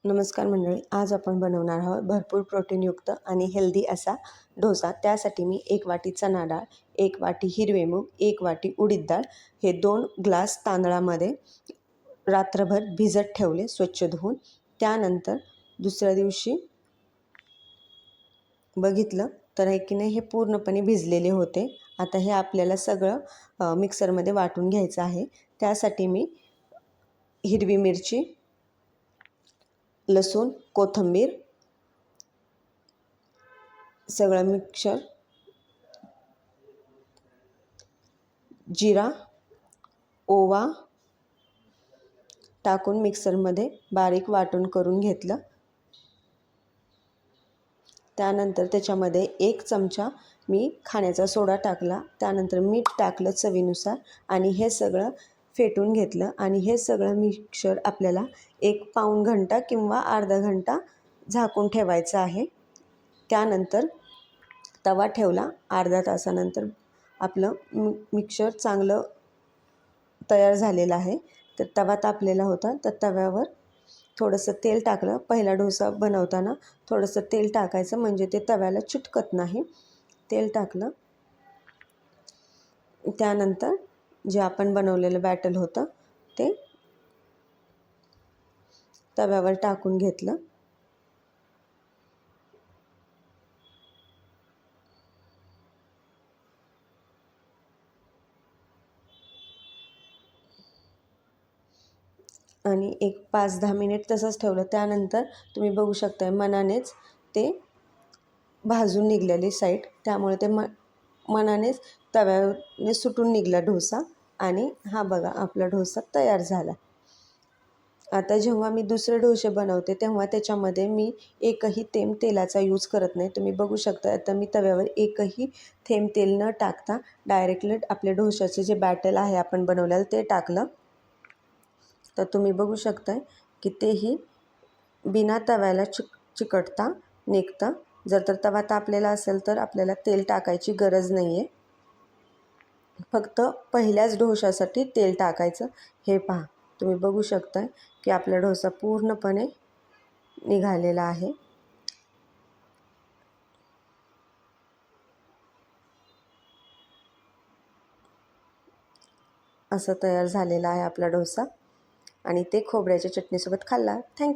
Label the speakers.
Speaker 1: नमस्कार मंडळी, आज आपण बनवणार आहोत भरपूर प्रोटीनयुक्त आणि हेल्दी असा डोसा। त्यासाठी मी 1 वाटी चणा डाळ, 1 वाटी हिरवे मूग, 1 वाटी उडीद डाळ हे 2 ग्लास तांदळामध्ये रात्रभर भिजत ठेवले स्वच्छ धुवून। त्यानंतर दुसऱ्या दिवशी बघितलं तर हे की नाही हे पूर्णपणे भिजलेले होते। आता हे आपल्याला सगळं मिक्सरमध्ये वाटून घ्यायचं आहे। त्यासाठी मी हिरवी मिरची, लसूण, कोथिंबीर सगळं मिक्सर, जिरा, ओवा टाकून मिक्सरमध्ये बारीक वाटून करून घेतलं। त्यानंतर त्याच्यामध्ये 1 चमचा मी खाण्याचा सोडा टाकला, त्यानंतर मीठ टाकलं चवीनुसार आणि हे सगळं फेटून घेतलं आणि हे सगळं मिक्सर आपल्याला 1 पाऊण घंटा किंवा अर्धा घंटा झाकून ठेवायचं आहे। त्यानंतर तवा ठेवला। अर्ध्या तासानंतर आपलं मिक्सर चांगलं तयार झालेलं आहे। तर तवा तापलेला होता, तर तव्यावर थोडंसं तेल टाकलं। पहिला डोसा बनवताना थोडंसं तेल टाकायचं म्हणजे ते तव्याला चिटकत नाही। तेल टाकलं। त्यानंतर जे आपण बनवलेलं बॅटर होतं ते तव्यावर टाकून घेतलं आणि एक 5-10 मिनिट तसंच ठेवलं। त्यानंतर तुम्ही बघू शकता मनानेच ते भाजून निघलेली साईड, त्यामुळे ते मनानेच तव्याने सुटून निघला डोसा आणि हा बघा आपला डोसा तयार झाला। आता जेव्हा मी दुसरे डोसे बनवते तेव्हा त्याच्यामध्ये मी एकही थेंब तेलाचा यूज करत नाही। तुम्ही बघू शकता आता मी तव्यावर एकही थेंब तेल न टाकता डायरेक्टली आपले डोशाचे जे बॅटर आहे आपण बनवलेलं ते टाकलं। तर तुम्ही बघू शकताय की तेही बिना तव्याला चिकटता निघतं। जर तवा तापलेला असेल तर आपल्याला तेल टाकायची गरज नाही आहे, फक्त पहिल्याच डोशासाठी तेल टाकायचं। हे पहा, तुम्ही बघू शकताय की आपला डोसा पूर्णपणे निघालेला आहे। असं तयार झालेला आहे आपला डोसा आणि ते खोबऱ्याच्या चटणीसोबत खाल्ला। थँक्यू।